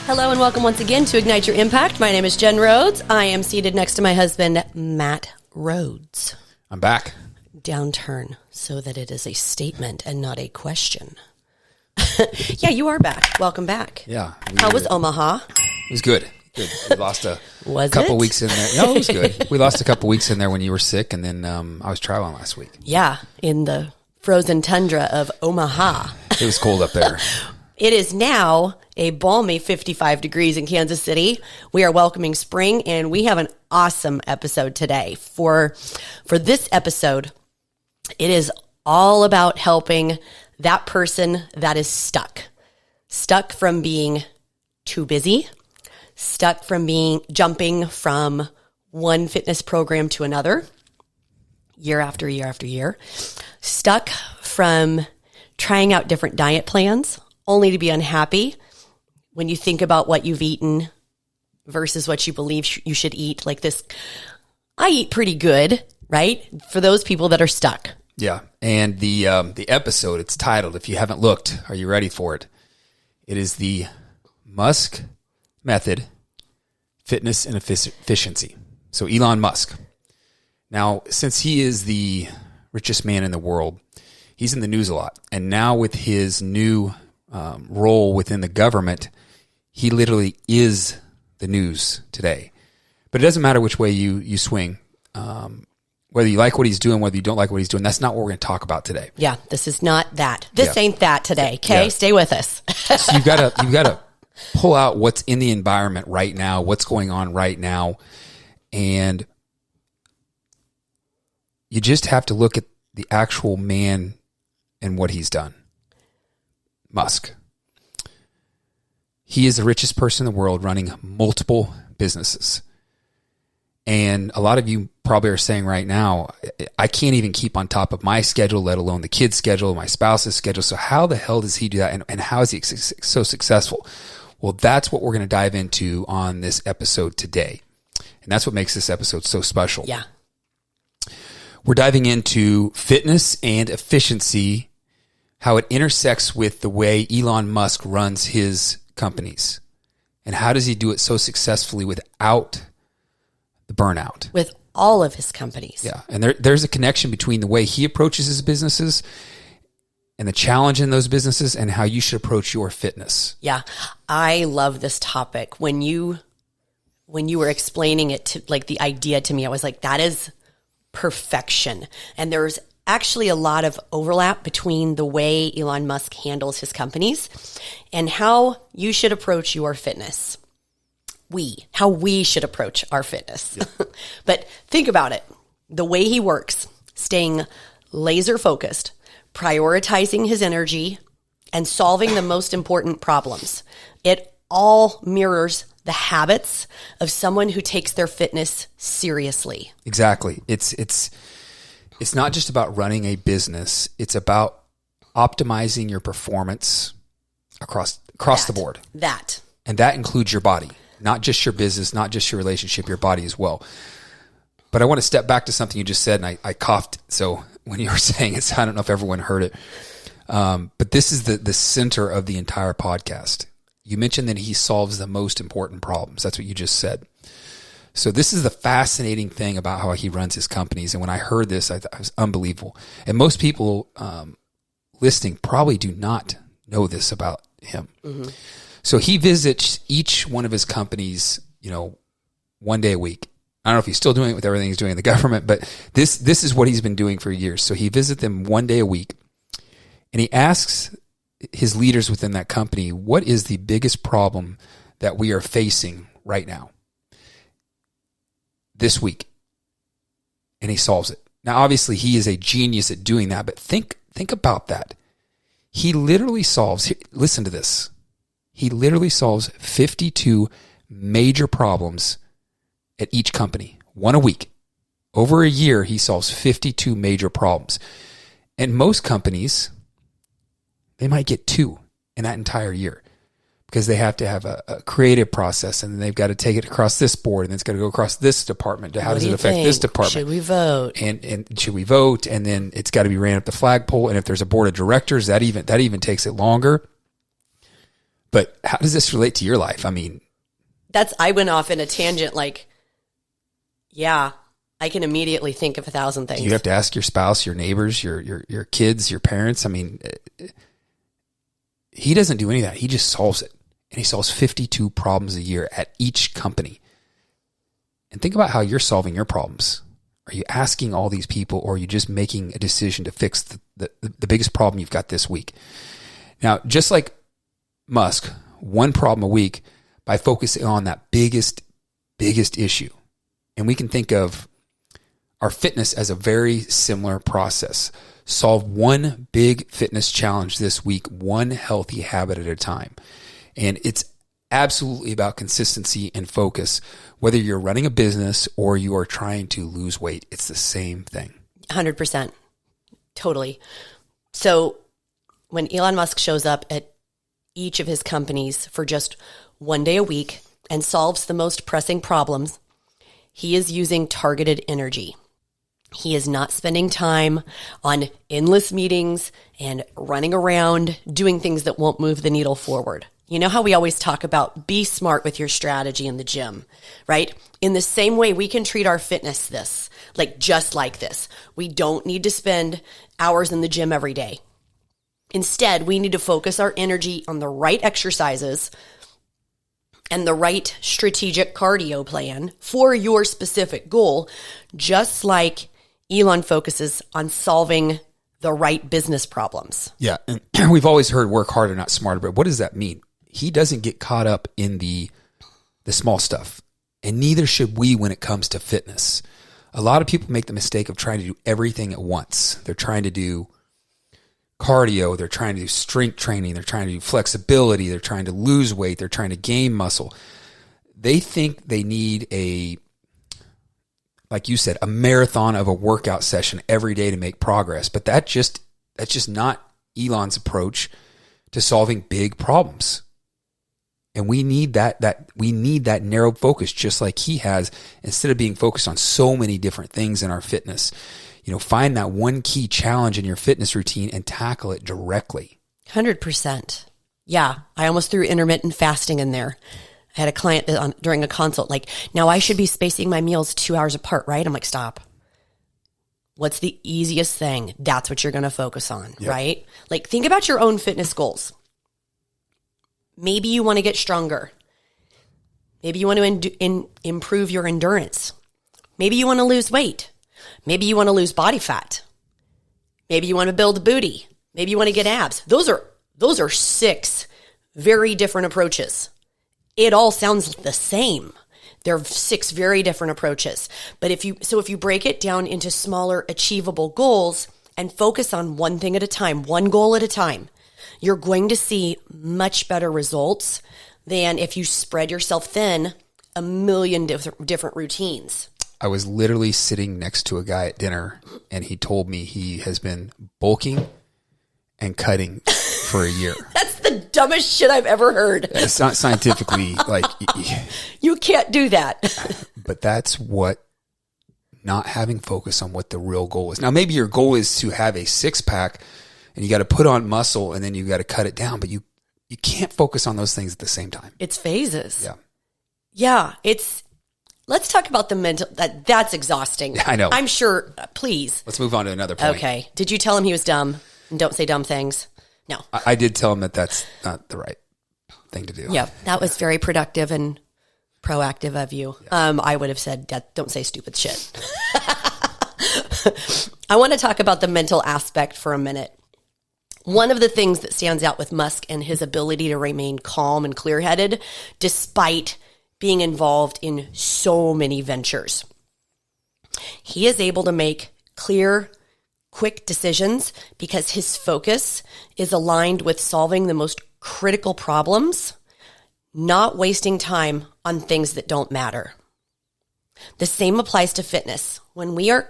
Hello and welcome once again to Ignite Your Impact. My name is Jen Rhodes. I am seated next to my husband, Matt Rhodes. I'm back. Downturn so that it is a statement and not a question. Yeah, you are back. Welcome back. Yeah. How was Omaha? It was good. Good. We lost a Was couple it? weeks in there. No, it was good. We lost a couple weeks in there when you were sick, and then I was traveling last week. Yeah, in the frozen tundra of Omaha. It was cold up there. It is now a balmy 55 degrees in Kansas City. We are welcoming spring, and we have an awesome episode today. For this episode, it is all about helping that person that is stuck from being too busy, stuck from jumping from one fitness program to another, year after year after year, stuck from trying out different diet plans, only to be unhappy when you think about what you've eaten versus what you believe you should eat. Like this, I eat pretty good, right? For those people that are stuck. Yeah. And the episode, it's titled, if you haven't looked, are you ready for it? It is the Musk Method, Fitness and Efficiency. So Elon Musk. Now, since he is the richest man in the world, he's in the news a lot. And now with his new role within the government, he literally is the news today. But it doesn't matter which way you swing. Whether you like what he's doing, whether you don't like what he's doing, that's not what we're going to talk about today. Yeah, this is not that. This ain't that today. Okay, Yeah. Stay with us. So you've got to pull out what's in the environment right now, what's going on right now, and you just have to look at the actual man and what he's done. Musk. He is the richest person in the world, running multiple businesses. And a lot of you probably are saying right now, I can't even keep on top of my schedule, let alone the kids' schedule, my spouse's schedule. So how the hell does he do that? And how is he so successful? Well, that's what we're going to dive into on this episode today. And that's what makes this episode so special. Yeah. We're diving into fitness and efficiency, how it intersects with the way Elon Musk runs his companies. And how does he do it so successfully without the burnout? With all of his companies. Yeah. And there's a connection between the way he approaches his businesses and the challenge in those businesses and how you should approach your fitness. Yeah. I love this topic. When you were explaining it to like the idea to me, I was like, that is perfection. And there's actually a lot of overlap between the way Elon Musk handles his companies and how you should approach your fitness. How we should approach our fitness. Yeah. But think about it. The way he works, staying laser focused, prioritizing his energy, and solving the most important problems. It all mirrors the habits of someone who takes their fitness seriously. Exactly. It's not just about running a business. It's about optimizing your performance across the board. And that includes your body. Not just your business, not just your relationship, your body as well. But I want to step back to something you just said, and I coughed. So when you were saying it, I don't know if everyone heard it. But this is the center of the entire podcast. You mentioned that he solves the most important problems. That's what you just said. So this is the fascinating thing about how he runs his companies. And when I heard this, I thought it was unbelievable. And most people listening probably do not know this about him. Mm-hmm. So he visits each one of his companies, one day a week. I don't know if he's still doing it with everything he's doing in the government, but this is what he's been doing for years. So he visits them one day a week, and he asks his leaders within that company, what is the biggest problem that we are facing right now this week? And he solves it. Now, obviously, he is a genius at doing that, but think about that. He literally solves, listen to this. He literally solves 52 major problems at each company, one a week. Over a year, he solves 52 major problems. And most companies, they might get 2 in that entire year because they have to have a creative process, and then they've got to take it across this board, and it's got to go across this department. How does it affect this department? Should we vote? And should we vote? And then it's got to be ran up the flagpole. And if there's a board of directors, that even takes it longer. But how does this relate to your life? I mean, I went off in a tangent. Like, yeah, I can immediately think of 1,000 things. You have to ask your spouse, your neighbors, your kids, your parents. I mean, he doesn't do any of that. He just solves it. And he solves 52 problems a year at each company. And think about how you're solving your problems. Are you asking all these people, or are you just making a decision to fix the biggest problem you've got this week? Now, just like Musk, one problem a week by focusing on that biggest issue. And we can think of our fitness as a very similar process. Solve one big fitness challenge this week, one healthy habit at a time. And it's absolutely about consistency and focus. Whether you're running a business or you are trying to lose weight, it's the same thing. 100%. Totally. So when Elon Musk shows up at each of his companies for just one day a week and solves the most pressing problems, he is using targeted energy. He is not spending time on endless meetings and running around doing things that won't move the needle forward. You know how we always talk about be smart with your strategy in the gym, right? In the same way, we can treat our fitness just like this. We don't need to spend hours in the gym every day. Instead, we need to focus our energy on the right exercises and the right strategic cardio plan for your specific goal, just like Elon focuses on solving the right business problems. Yeah, and we've always heard work harder, not smarter, but what does that mean? He doesn't get caught up in the small stuff, and neither should we when it comes to fitness. A lot of people make the mistake of trying to do everything at once. They're trying to do cardio, they're trying to do strength training, they're trying to do flexibility, they're trying to lose weight, they're trying to gain muscle. They think they need like you said, a marathon of a workout session every day to make progress. But that's just not Elon's approach to solving big problems. And we need that narrow focus, just like he has, instead of being focused on so many different things in our fitness. Find that one key challenge in your fitness routine and tackle it directly. 100%. Yeah. I almost threw intermittent fasting in there. I had a client during a consult, like, now I should be spacing my meals 2 hours apart, right? I'm like, stop. What's the easiest thing? That's what you're going to focus on, yep. Right? Like, think about your own fitness goals. Maybe you want to get stronger. Maybe you want to improve your endurance. Maybe you want to lose weight. Maybe you want to lose body fat. Maybe you want to build a booty. Maybe you want to get abs. Those are 6 very different approaches. It all sounds the same. There are 6 very different approaches. But if you break it down into smaller, achievable goals and focus on one thing at a time, one goal at a time, you're going to see much better results than if you spread yourself thin a million different routines. I was literally sitting next to a guy at dinner, and he told me he has been bulking and cutting for a year. That's the dumbest shit I've ever heard. It's not scientifically you can't do that. But that's what not having focus on what the real goal is. Now, maybe your goal is to have a 6-pack and you got to put on muscle and then you got to cut it down, but you can't focus on those things at the same time. It's phases. Yeah. Yeah. Let's talk about the mental, that's exhausting. I know. I'm sure, please. Let's move on to another point. Okay. Did you tell him he was dumb? And don't say dumb things? No. I did tell him that that's not the right thing to do. Yeah. That was very productive and proactive of you. Yeah. I would have said, don't say stupid shit. I want to talk about the mental aspect for a minute. One of the things that stands out with Musk and his ability to remain calm and clear-headed despite being involved in so many ventures. He is able to make clear, quick decisions because his focus is aligned with solving the most critical problems, not wasting time on things that don't matter. The same applies to fitness. When we are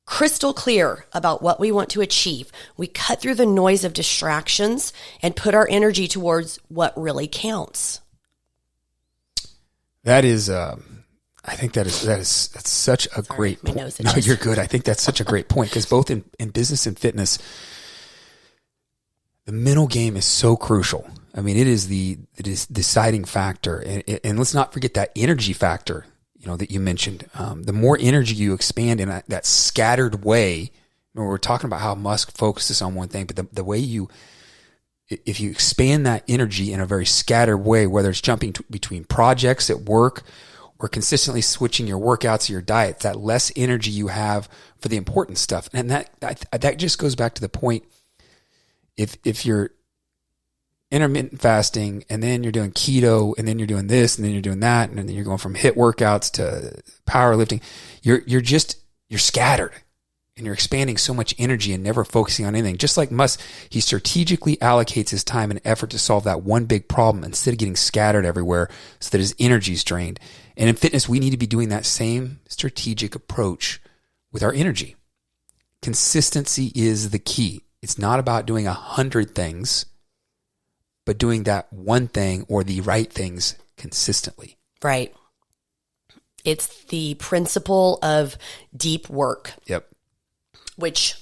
crystal clear about what we want to achieve, we cut through the noise of distractions and put our energy towards what really counts. That is, I think that's such a great point. No, you're good. I think that's such a great point because both in business and fitness, the mental game is so crucial. I mean, it is the deciding factor. And let's not forget that energy factor, that you mentioned. The more energy you expand in that scattered way, we're talking about how Musk focuses on one thing, but the way if you expand that energy in a very scattered way, whether it's jumping between projects at work or consistently switching your workouts or your diet, that less energy you have for the important stuff. And that just goes back to the point, if you're intermittent fasting and then you're doing keto and then you're doing this and then you're doing that and then you're going from HIIT workouts to powerlifting, you're scattered. And you're expanding so much energy and never focusing on anything. Just like Musk, he strategically allocates his time and effort to solve that one big problem instead of getting scattered everywhere so that his energy is drained. And in fitness, we need to be doing that same strategic approach with our energy. Consistency is the key. It's not about doing 100 things, but doing that one thing or the right things consistently. Right. It's the principle of deep work. Yep. Which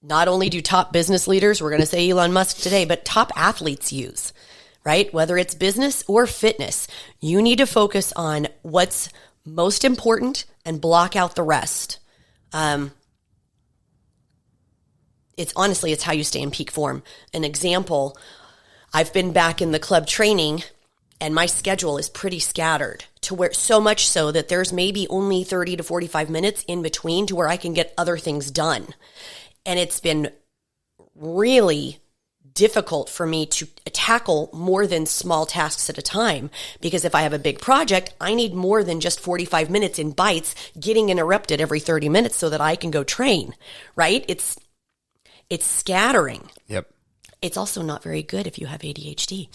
not only do top business leaders, we're going to say Elon Musk today, but top athletes use, right? Whether it's business or fitness, you need to focus on what's most important and block out the rest. It's how you stay in peak form. An example, I've been back in the club training and my schedule is pretty scattered to where so much so that there's maybe only 30 to 45 minutes in between to where I can get other things done. And it's been really difficult for me to tackle more than small tasks at a time, because if I have a big project, I need more than just 45 minutes in bites getting interrupted every 30 minutes so that I can go train, right? It's scattering. Yep. It's also not very good if you have ADHD.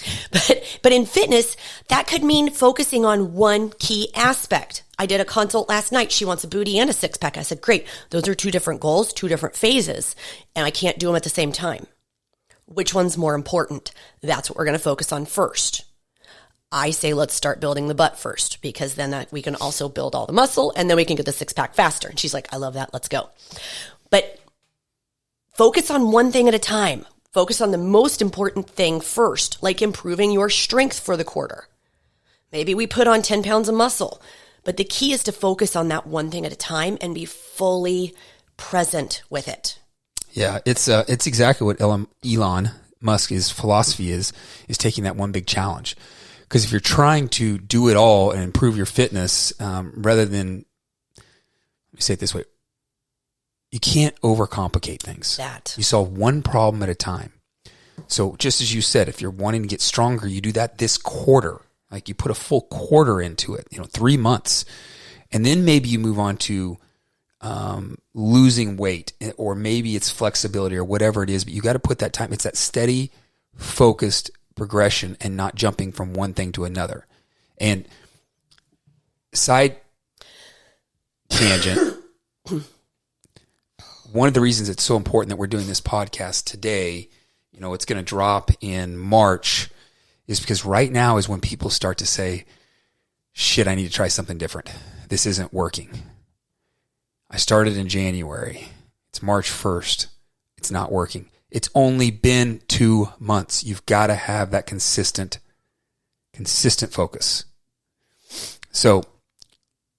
But in fitness, that could mean focusing on one key aspect. I did a consult last night. She wants a booty and a six-pack. I said, great. Those are two different goals, two different phases, and I can't do them at the same time. Which one's more important? That's what we're going to focus on first. I say let's start building the butt first, because then we can also build all the muscle, and then we can get the six-pack faster. And she's like, I love that. Let's go. But focus on one thing at a time. Focus on the most important thing first, like improving your strength for the quarter. Maybe we put on 10 pounds of muscle, but the key is to focus on that one thing at a time and be fully present with it. Yeah, it's exactly what Elon Musk's philosophy is taking that one big challenge. Because if you're trying to do it all and improve your fitness, rather than, let me say it this way, you can't overcomplicate things. You solve one problem at a time. So just as you said, if you're wanting to get stronger, you do that this quarter. Like you put a full quarter into it, 3 months. And then maybe you move on to losing weight, or maybe it's flexibility or whatever it is. But you got to put that time. It's that steady, focused progression and not jumping from one thing to another. And side tangent. One of the reasons it's so important that we're doing this podcast today, it's going to drop in March, is because right now is when people start to say, shit, I need to try something different. This isn't working. I started in January. It's March 1st. It's not working. It's only been 2 months. You've got to have that consistent focus. So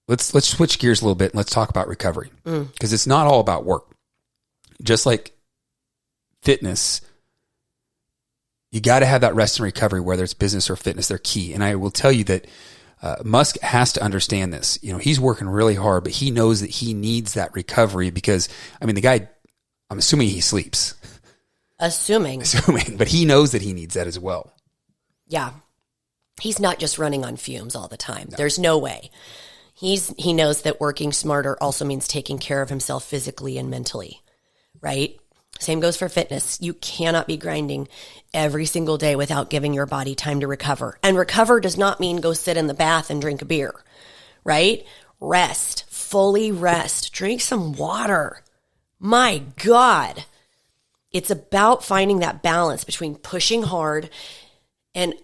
let's switch gears a little bit and let's talk about recovery, because it's not all about work. Just like fitness, you got to have that rest and recovery, whether it's business or fitness. They're key. And I will tell you that Musk has to understand this. He's working really hard, but he knows that he needs that recovery because, the guy, I'm assuming he sleeps. Assuming, but he knows that he needs that as well. Yeah. He's not just running on fumes all the time. No. There's no way. He knows that working smarter also means taking care of himself physically and mentally. Right? Same goes for fitness. You cannot be grinding every single day without giving your body time to recover. And recover does not mean go sit in the bath and drink a beer, right? Rest, fully rest, drink some water. My God. It's about finding that balance between pushing hard and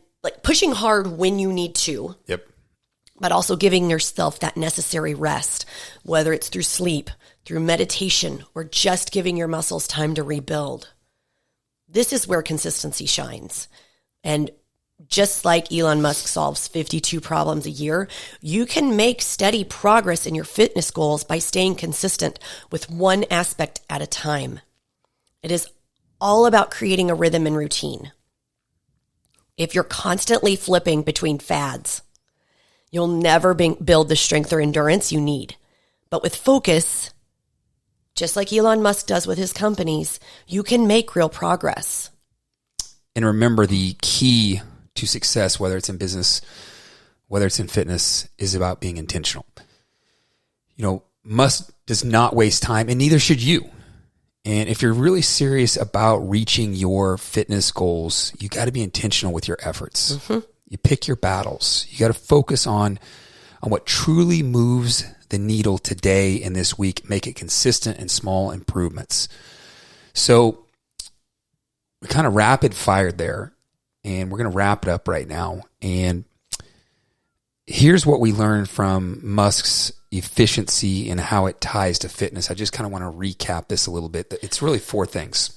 pushing hard when you need to. Yep. But also giving yourself that necessary rest, whether it's through sleep, through meditation, or just giving your muscles time to rebuild. This is where consistency shines. And just like Elon Musk solves 52 problems a year, you can make steady progress in your fitness goals by staying consistent with one aspect at a time. It is all about creating a rhythm and routine. If you're constantly flipping between fads, you'll never build the strength or endurance you need. But with focus, just like Elon Musk does with his companies, you can make real progress. And remember, the key to success, whether it's in business, whether it's in fitness, is about being intentional. Musk does not waste time, and neither should you. And if you're really serious about reaching your fitness goals, you got to be intentional with your efforts. Mm-hmm. You pick your battles. You got to focus on what truly moves the needle today and this week. Make it consistent and small improvements. So we kind of rapid fired there, and we're going to wrap it up right now. And here's what we learned from Musk's efficiency and how it ties to fitness. I just kind of want to recap this a little bit. It's really 4 things.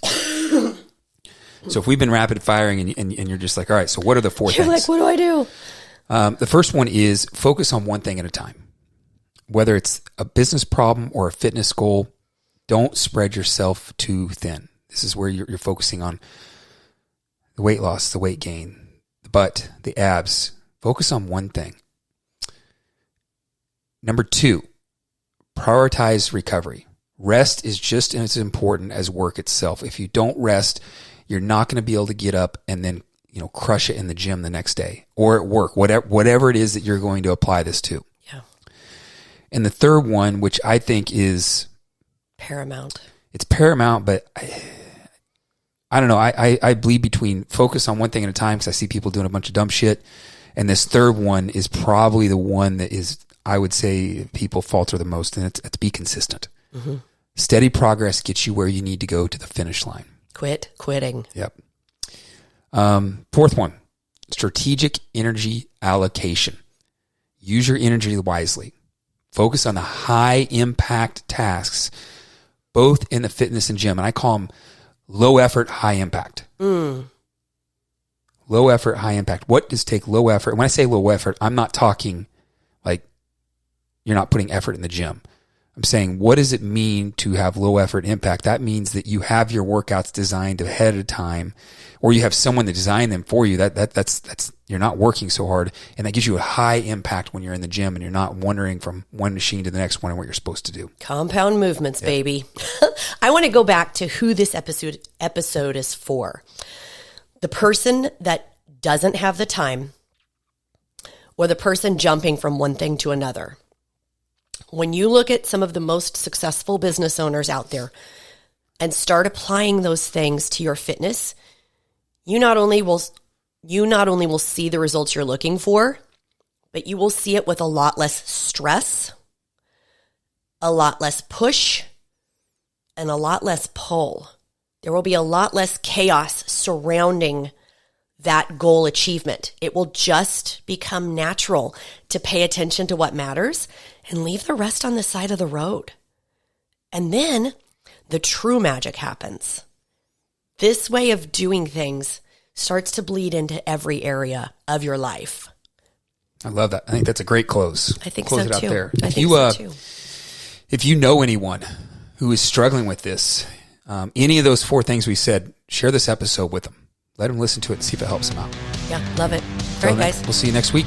So if we've been rapid firing and you're just like, all right, so what are the 4 things? You're like, what do I do? The first one is focus on one thing at a time. Whether it's a business problem or a fitness goal, don't spread yourself too thin. This is where you're focusing on the weight loss, the weight gain, the butt, the abs. Focus on one thing. Number 2, prioritize recovery. Rest is just as important as work itself. If you don't rest, you're not going to be able to get up and then, crush it in the gym the next day or at work, whatever it is that you're going to apply this to. Yeah. And the third one, which I think is paramount. It's paramount, but I don't know. I bleed between focus on one thing at a time because I see people doing a bunch of dumb shit. And this third one is probably the one that is, I would say, people falter the most, and it's be consistent. Mm-hmm. Steady progress gets you where you need to go to the finish line. Quit quitting. Yep. Fourth one, strategic energy allocation. Use your energy wisely. Focus on the high impact tasks, both in the fitness and gym. And I call them low effort, high impact. Low effort, high impact. What does take low effort? When I say low effort, I'm not talking like you're not putting effort in the gym. I'm saying, what does it mean to have low effort impact? That means that you have your workouts designed ahead of time, or you have someone to design them for you. That's you're not working so hard, and that gives you a high impact when you're in the gym and you're not wandering from one machine to the next one and what you're supposed to do. Compound movements, baby. I want to go back to who this episode is for. The person that doesn't have the time, or the person jumping from one thing to another. When you look at some of the most successful business owners out there and start applying those things to your fitness, you not only will see the results you're looking for, but you will see it with a lot less stress, a lot less push, and a lot less pull. There will be a lot less chaos surrounding that goal achievement. It will just become natural to pay attention to what matters and leave the rest on the side of the road. And then the true magic happens. This way of doing things starts to bleed into every area of your life. I love that. I think that's a great close. I think close so it too. Out there. I think so too. If you know anyone who is struggling with this, any of those 4 things we said, share this episode with them. Let them listen to it and see if it helps them out. Yeah, love it. All right, guys. We'll see you next week.